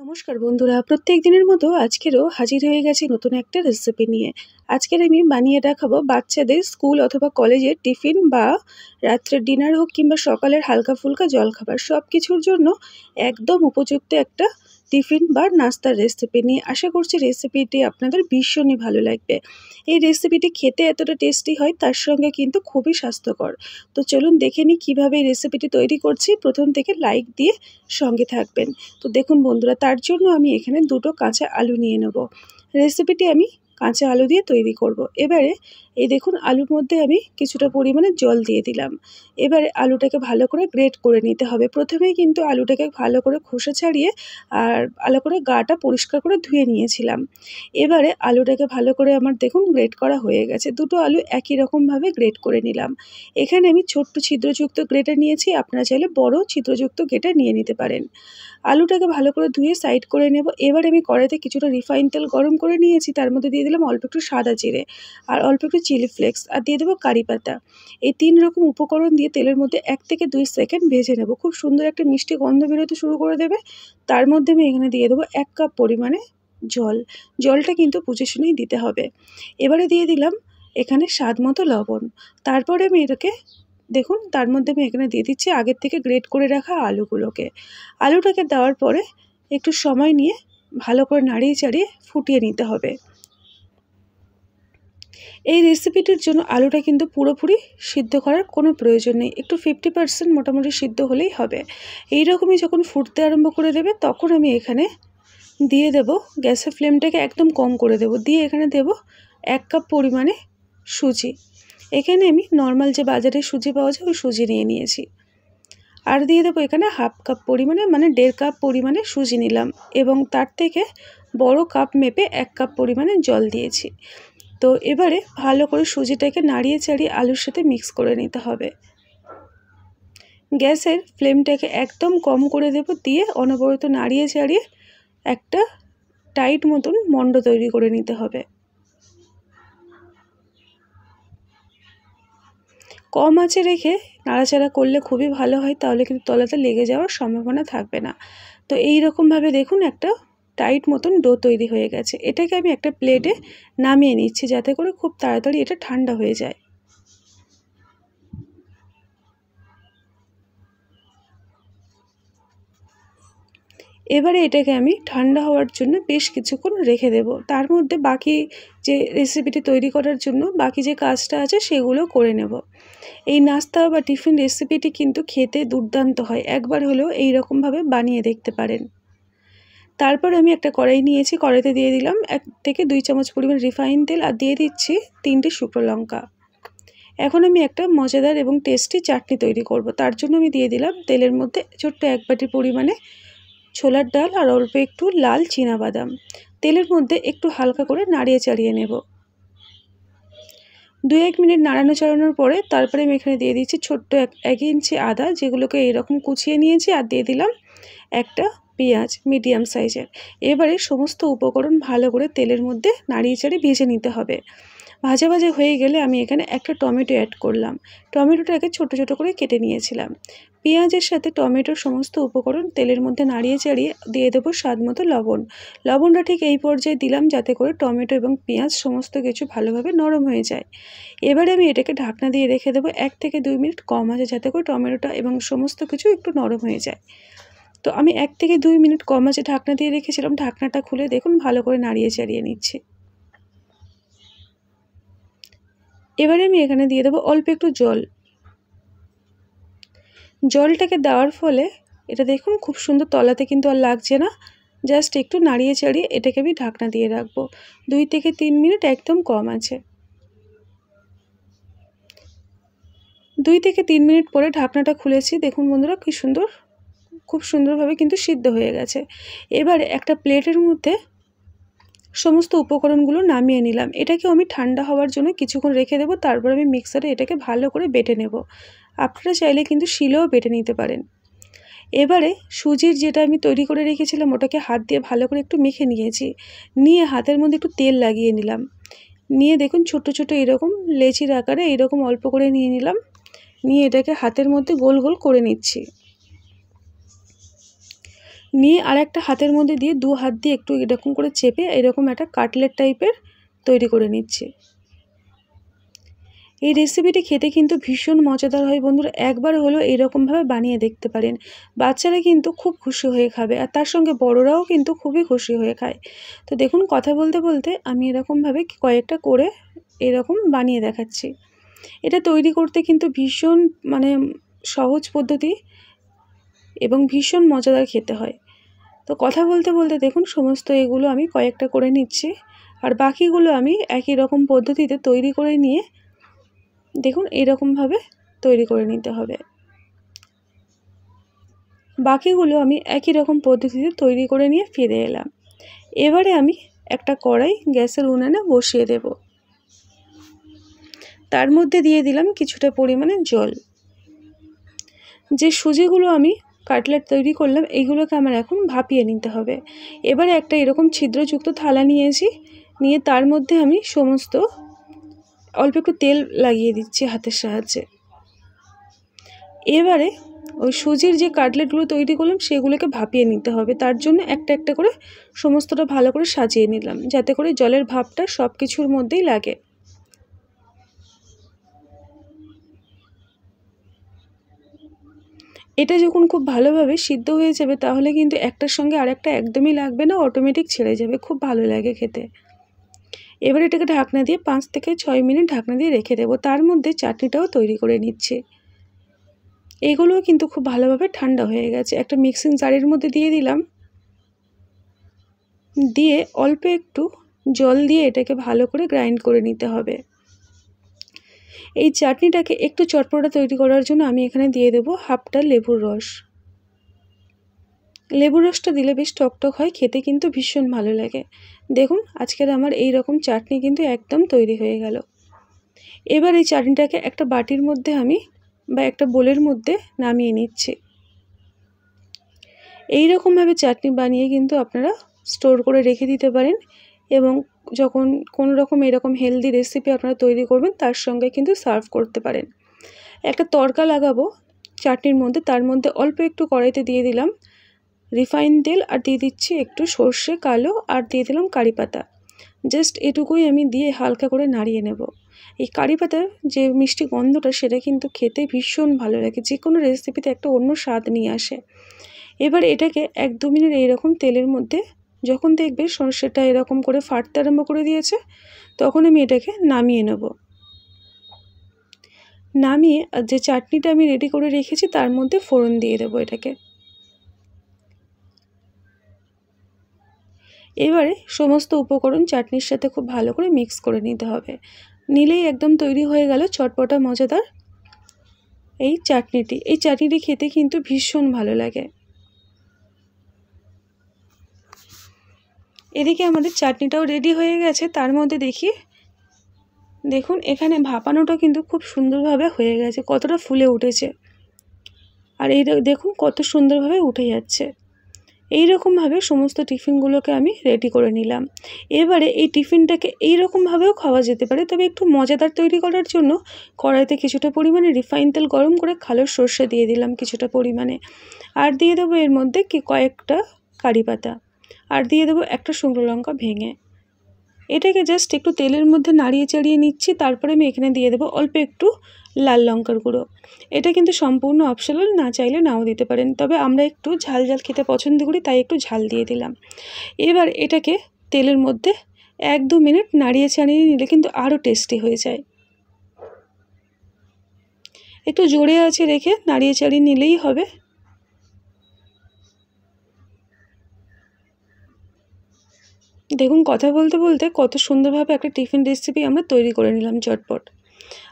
নমস্কার বন্ধুরা, প্রত্যেক দিনের মতো আজকেরও হাজির হয়ে গেছি নতুন একটা রেসিপি নিয়ে। আজকের আমি বানিয়ে দেখাবো বাচ্চাদের স্কুল অথবা কলেজের টিফিন বা রাত্রের ডিনার হোক কিংবা সকালের হালকা ফুলকা জলখাবার সব কিছুর জন্য একদম উপযুক্ত একটা টিফিন বা নাস্তার রেসিপি নিয়ে। আশা করছি রেসিপিটি আপনাদের ভীষণই ভালো লাগবে। এই রেসিপিটি খেতে এতটা টেস্টি হয়, তার সঙ্গে কিন্তু খুবই স্বাস্থ্যকর। তো চলুন দেখে নিই কীভাবে এই রেসিপিটি তৈরি করছি। প্রথম থেকে লাইক দিয়ে সঙ্গে থাকবেন। তো দেখুন বন্ধুরা, তার জন্য আমি এখানে দুটো কাঁচা আলু নিয়ে নেব। রেসিপিটি আমি কাঁচা আলু দিয়ে তৈরি করব। এবারে এই দেখুন আলুর মধ্যে আমি কিছুটা পরিমাণে জল দিয়ে দিলাম। এবারে আলুটাকে ভালো করে গ্রেট করে নিতে হবে। প্রথমেই কিন্তু আলুটাকে ভালো করে খোসা ছাড়িয়ে আর ভালো করে গাটা পরিষ্কার করে ধুয়ে নিয়েছিলাম। এবারে আলুটাকে ভালো করে আমার দেখুন গ্রেট করা হয়ে গেছে। দুটো আলু একই রকমভাবে গ্রেট করে নিলাম। এখানে আমি ছোট্ট ছিদ্রযুক্ত গ্রেটার নিয়েছি, আপনারা চাইলে বড় ছিদ্রযুক্ত গ্রেটার নিয়ে নিতে পারেন। আলুটাকে ভালো করে ধুয়ে সাইড করে নেব। এবার আমি কড়াইতে কিছুটা রিফাইন তেল গরম করে নিয়েছি, তার মধ্যে দিয়ে দিলাম অল্প একটু সাদা জিরে আর অল্প একটু চিলি ফ্লেক্স আর দিয়ে দেবো কারি পাতা। এই 3 রকম উপকরণ দিয়ে তেলের মধ্যে 1 থেকে 2 সেকেন্ড ভেজে নেব। খুব সুন্দর একটা মিষ্টি গন্ধ বেরোতে শুরু করে দেবে। তার মধ্যে আমি এখানে দিয়ে দেবো 1 কাপ পরিমাণে জল। জলটা কিন্তু বুঝে শুনেই দিতে হবে। এবারে দিয়ে দিলাম এখানে স্বাদ মতো লবণ। তারপরে আমি এটাকে দেখুন তার মধ্যে আমি এখানে দিয়ে দিচ্ছি আগের থেকে গ্রেট করে রাখা আলুগুলোকে। আলুটাকে দেওয়ার পরে একটু সময় নিয়ে ভালো করে নাড়িয়ে চাড়িয়ে ফুটিয়ে নিতে হবে। এই রেসিপিটির জন্য আলুটা কিন্তু পুরোপুরি সিদ্ধ করার কোনো প্রয়োজন নেই, একটু 50% মোটামুটি সিদ্ধ হলেই হবে। এইরকমই যখন ফুটতে আরম্ভ করে দেবে তখন আমি এখানে দিয়ে দেব, গ্যাসের ফ্লেমটাকে একদম কম করে দেব, দিয়ে এখানে দেব 1 কাপ পরিমাণে সুজি। এখানে আমি নর্মাল যে বাজারে সুজি পাওয়া যায় ওই সুজি নিয়ে নিয়েছি। আর দিয়ে দেবো এখানে 1/2 কাপ পরিমাণে মানে 1.5 কাপ পরিমাণে সুজি নিলাম এবং তার থেকে বড় কাপ মেপে 1 কাপ পরিমাণে জল দিয়েছি। তো এবারে ভালো করে সুজিটাকে নাড়িয়ে চাড়িয়ে আলুর সাথে মিক্স করে নিতে হবে। গ্যাসের ফ্লেমটাকে একদম কম করে দেব, দিয়ে অনবরত নাড়িয়ে চাড়িয়ে একটা টাইট মতন মণ্ড তৈরি করে নিতে হবে। কম আঁচে রেখে নাড়াচাড়া করলে খুবই ভালো হয়, তাহলে কিন্তু তলাতে লেগে যাওয়ার সম্ভাবনা থাকবে না। তো এই রকমভাবে দেখুন একটা টাইট মতন ডো তৈরি হয়ে গেছে। এটাকে আমি একটা প্লেটে নামিয়ে নিচ্ছি যাতে করে খুব তাড়াতাড়ি এটা ঠান্ডা হয়ে যায়। এবারে এটাকে আমি ঠান্ডা হওয়ার জন্য বেশ কিছুক্ষণ রেখে দেব। তার মধ্যে বাকি যে রেসিপিটি তৈরি করার জন্য বাকি যে কাজটা আছে সেগুলো করে নেব। এই নাস্তা বা টিফিন রেসিপিটি কিন্তু খেতে দুর্দান্ত হয়, একবার হলেও এই রকমভাবে বানিয়ে দেখতে পারেন। তারপর আমি একটা কড়াই নিয়েছি, কড়াইতে দিয়ে দিলাম 1 থেকে 2 চামচ পরিমাণ রিফাইন তেল আর দিয়ে দিচ্ছি 3টে শুকনো লঙ্কা। এখন আমি একটা মজাদার এবং টেস্টি চাটনি তৈরি করব। তার জন্য আমি দিয়ে দিলাম তেলের মধ্যে ছোট্ট 1 বাটি পরিমাণে ছোলার ডাল আর অল্প একটু লাল চীনাবাদাম। তেলের মধ্যে একটু হালকা করে নাড়িয়ে চাড়িয়ে নেব। 2-1 মিনিট নাড়ানো চাড়ানোর পরে তারপরে আমি এখানে দিয়ে দিচ্ছি ছোট্ট 1 ইঞ্চি আদা, যেগুলোকে এরকম কুচিয়ে নিয়েছি, আর দিয়ে দিলাম একটা পেঁয়াজ মিডিয়াম সাইজের। এবারে সমস্ত উপকরণ ভালো করে তেলের মধ্যে নাড়িয়ে চাড়িয়ে ভেজে নিতে হবে। ভাজা ভাজা হয়ে গেলে আমি এখানে একটা টমেটো অ্যাড করলাম। টমেটোটাকে ছোট ছোট করে কেটে নিয়েছিলাম। পেঁয়াজের সাথে টমেটোর সমস্ত উপকরণ তেলের মধ্যে নাড়িয়ে চাড়িয়ে দিয়ে দেবো স্বাদ মতো লবণ। লবণটা ঠিক এই পর্যায়ে দিলাম যাতে করে টমেটো এবং পেঁয়াজ সমস্ত কিছু ভালোভাবে নরম হয়ে যায়। এবারে আমি এটাকে ঢাকনা দিয়ে রেখে দেবো 1 থেকে 2 মিনিট কম আঁচে, যাতে করে টমেটোটা এবং সমস্ত কিছু একটু নরম হয়ে যায়। তো আমি 1 থেকে 2 মিনিট কম আঁচে ঢাকনা দিয়ে রেখেছিলাম। ঢাকনাটা খুলে দেখুন ভালো করে নাড়িয়ে চাড়িয়ে নিচ্ছি। এবারে আমি এখানে দিয়ে দেবো অল্প একটু জল। জলটাকে দেওয়ার ফলে এটা দেখুন খুব সুন্দর তলাতে কিন্তু আর লাগছে না। জাস্ট একটু নাড়িয়ে চাড়িয়ে এটাকে আমি ঢাকনা দিয়ে রাখবো 2 থেকে 3 মিনিট একদম কম আছে। 2 থেকে 3 মিনিট পরে ঢাকনাটা খুলেছি, দেখুন বন্ধুরা কি সুন্দর, খুব সুন্দরভাবে কিন্তু সিদ্ধ হয়ে গেছে। এবারে একটা প্লেটের মধ্যে সমস্ত উপকরণগুলো নামিয়ে নিলাম। এটাকেও আমি ঠান্ডা হওয়ার জন্য কিছুক্ষণ রেখে দেবো। তারপর আমি মিক্সারে এটাকে ভালো করে বেটে নেব। আপনারা চাইলে কিন্তু শিলেও বেটে নিতে পারেন। এবারে সুজির যেটা আমি তৈরি করে রেখেছিলাম ওটাকে হাত দিয়ে ভালো করে একটু মেখে নিয়েছি। নিয়ে হাতের মধ্যে একটু তেল লাগিয়ে নিলাম। নিয়ে দেখুন ছোট ছোট এরকম লেচির আকারে এরকম অল্প করে নিয়ে নিলাম। নিয়ে এটাকে হাতের মধ্যে গোল গোল করে নিচ্ছি। নিয়ে আর একটা হাতের মধ্যে দিয়ে 2 হাত দিয়ে একটু এরকম করে চেপে এরকম একটা কাটলেট টাইপের তৈরি করে নিচ্ছি। এই রেসিপিটি খেতে কিন্তু ভীষণ মজাদার হয় বন্ধুরা, একবার হলেও এরকমভাবে বানিয়ে দেখতে পারেন। বাচ্চারা কিন্তু খুব খুশি হয়ে খাবে, আর তার সঙ্গে বড়রাও কিন্তু খুবই খুশি হয়ে খায়। তো দেখুন কথা বলতে বলতে আমি এরকমভাবে কয়েকটা করে এরকম বানিয়ে দেখাচ্ছি। এটা তৈরি করতে কিন্তু ভীষণ সহজ পদ্ধতি এবং ভীষণ মজাদার খেতে হয়। তো কথা বলতে বলতে দেখুন সমস্ত এগুলো আমি কয়েকটা করে নিচ্ছি, আর বাকিগুলো আমি একই রকম পদ্ধতিতে তৈরি করে নিয়ে দেখুন এরকমভাবে তৈরি করে নিতে হবে। বাকিগুলো আমি একই রকম পদ্ধতিতে তৈরি করে নিয়ে ফিরে এলাম। এবারে আমি একটা কড়াই গ্যাসের উনানে বসিয়ে দেব। তার মধ্যে দিয়ে দিলাম কিছুটা পরিমাণে জল। যে সুজিগুলো আমি কাটলেট তৈরি করলাম এইগুলোকে আমার এখন ভাপিয়ে নিতে হবে। এবারে একটা এরকম ছিদ্রযুক্ত থালা নিয়েছি, নিয়ে তার মধ্যে আমি সমস্ত অল্প একটু তেল লাগিয়ে দিচ্ছি হাতের সাহায্যে। এবারে ওই সুজির যে কাটলেটগুলো তৈরি করলাম সেগুলোকে ভাপিয়ে নিতে হবে। তার জন্য একটা একটা করে সমস্তটা ভালো করে সাজিয়ে নিলাম, যাতে করে জলের ভাপটা সব কিছুর মধ্যেই লাগে। এটা যখন খুব ভালোভাবে সিদ্ধ হয়ে যাবে তাহলে কিন্তু একটার সঙ্গে আরেকটা একদমই লাগবে না, অটোমেটিক ছেড়ে যাবে, খুব ভালো লাগে খেতে। এবার এটাকে ঢাকনা দিয়ে 5 থেকে 6 মিনিট ঢাকনা দিয়ে রেখে দেবো। তার মধ্যে চাটনিটাও তৈরি করে নিচ্ছি। এগুলোও কিন্তু খুব ভালোভাবে ঠান্ডা হয়ে গেছে। একটা মিক্সিং জারের মধ্যে দিয়ে দিলাম, দিয়ে অল্প একটু জল দিয়ে এটাকে ভালো করে গ্রাইন্ড করে নিতে হবে। এই চাটনিটাকে একটু চটপটা তৈরি করার জন্য আমি এখানে দিয়ে দেবো হাফটা লেবুর রস। লেবুর রসটা দিলে বেশ টকটক হয়, খেতে কিন্তু ভীষণ ভালো লাগে। দেখুন আজকের আমার এই রকম চাটনি কিন্তু একদম তৈরি হয়ে গেল। এবার এই চাটনিটাকে একটা বাটির মধ্যে আমি একটা বোলের মধ্যে নামিয়ে নিচ্ছি। এই রকমভাবে চাটনি বানিয়ে কিন্তু আপনারা স্টোর করে রেখে দিতে পারেন, এবং যখন কোনো রকম এরকম হেলদি রেসিপি আপনারা তৈরি করবেন তার সঙ্গে কিন্তু সার্ভ করতে পারেন। একটা তড়কা লাগাবো চাটনির মধ্যে, তার মধ্যে অল্প একটু কড়াইতে দিয়ে দিলাম রিফাইন তেল, আর দিয়ে দিচ্ছি একটু সর্ষে কালো, আর দিয়ে দিলাম কারি পাতা। জাস্ট এটুকুই আমি দিয়ে হালকা করে নাড়িয়ে নেব। এই কারি পাতার যে মিষ্টি গন্ধটা সেটা কিন্তু খেতে ভীষণ ভালো লাগে, যে কোনো রেসিপিতে একটা অন্য স্বাদ নিয়ে আসে। এবার এটাকে 1-2 মিনিট এইরকম তেলের মধ্যে, যখন দেখবে সর্ষেটা এরকম করে ফাটতে আরম্ভ করে দিয়েছে তখন আমি এটাকে নামিয়ে নেব। নামিয়ে আর যে চাটনিটা আমি রেডি করে রেখেছি তার মধ্যে ফোড়ন দিয়ে দেবো এটাকে। এবারে সমস্ত উপকরণ চাটনির সাথে খুব ভালো করে মিক্স করে নিতে হবে। নিলেই একদম তৈরি হয়ে গেল চটপটা মজাদার এই চাটনিটি। এই চাটনিটি খেতে কিন্তু ভীষণ ভালো লাগে। এদিকে আমাদের চাটনিটাও রেডি হয়ে গেছে। তার মধ্যে দেখুন এখানে ভাপানোটা কিন্তু খুব সুন্দরভাবে হয়ে গেছে, কতটা ফুলে উঠেছে, আর এই দেখুন কত সুন্দরভাবে উঠে যাচ্ছে। এই রকমভাবে সমস্ত টিফিনগুলোকে আমি রেডি করে নিলাম। এবারে এই টিফিনটাকে এই রকমভাবেও খাওয়া যেতে পারে, তবে একটু মজাদার তৈরি করার জন্য কড়াইতে কিছুটা পরিমাণে রিফাইন তেল গরম করে কালো সর্ষে দিয়ে দিলাম কিছুটা পরিমাণে, আর দিয়ে দেবো এর মধ্যে কয়েকটা কারি পাতা, আর দিয়ে দেবো একটা শুকনো লঙ্কা ভেঙে। এটাকে জাস্ট একটু তেলের মধ্যে নাড়িয়ে চাড়িয়ে নিচ্ছি। তারপরে আমি এখানে দিয়ে দেবো অল্প একটু লাল লঙ্কার গুঁড়ো। এটা কিন্তু সম্পূর্ণ অপশনাল, না চাইলে নাও দিতে পারেন, তবে আমরা একটু ঝাল ঝাল খেতে পছন্দ করি তাই একটু ঝাল দিয়ে দিলাম। এবার এটাকে তেলের মধ্যে 1-2 মিনিট নাড়িয়ে চাড়িয়ে নিলে কিন্তু আরও টেস্টি হয়ে যায়। একটু জোরে আঁচে রেখে নাড়িয়ে চাড়িয়ে নিলেই হবে। দেখুন কথা বলতে বলতে কত সুন্দরভাবে একটা টিফিন রেসিপি আমরা তৈরি করে নিলাম চটপট।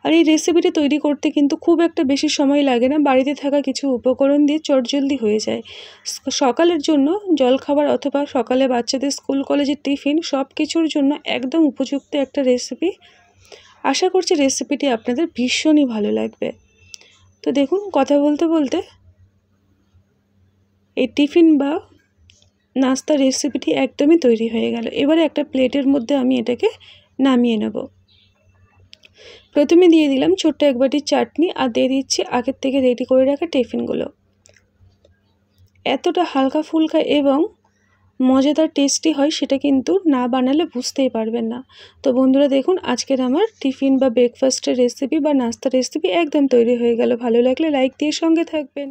আর এই রেসিপিটি তৈরি করতে কিন্তু খুব একটা বেশি সময় লাগে না, বাড়িতে থাকা কিছু উপকরণ দিয়ে চটজলদি হয়ে যায়। সকালের জন্য জলখাবার অথবা সকালে বাচ্চাদের স্কুল কলেজের টিফিন সব কিছুর জন্য একদম উপযুক্ত একটা রেসিপি। আশা করছি রেসিপিটি আপনাদের ভীষণই ভালো লাগবে। তো দেখুন কথা বলতে বলতে এই টিফিন বা নাস্তার রেসিপিটি একদমই তৈরি হয়ে গেল। এবারে একটা প্লেটের মধ্যে আমি এটাকে নামিয়ে নেব। প্রথমে দিয়ে দিলাম ছোট্ট এক বাটির চাটনি, আর দিয়ে দিচ্ছি আগের থেকে রেডি করে রাখা টিফিনগুলো। এতটা হালকা ফুলকা এবং মজাদার টেস্টি হয় সেটা কিন্তু না বানালে বুঝতেই পারবেন না। তো বন্ধুরা দেখুন আজকের আমার টিফিন বা ব্রেকফাস্টের রেসিপি বা নাস্তার রেসিপি একদম তৈরি হয়ে গেল। ভালো লাগলে লাইক দিয়ে সঙ্গে থাকবেন।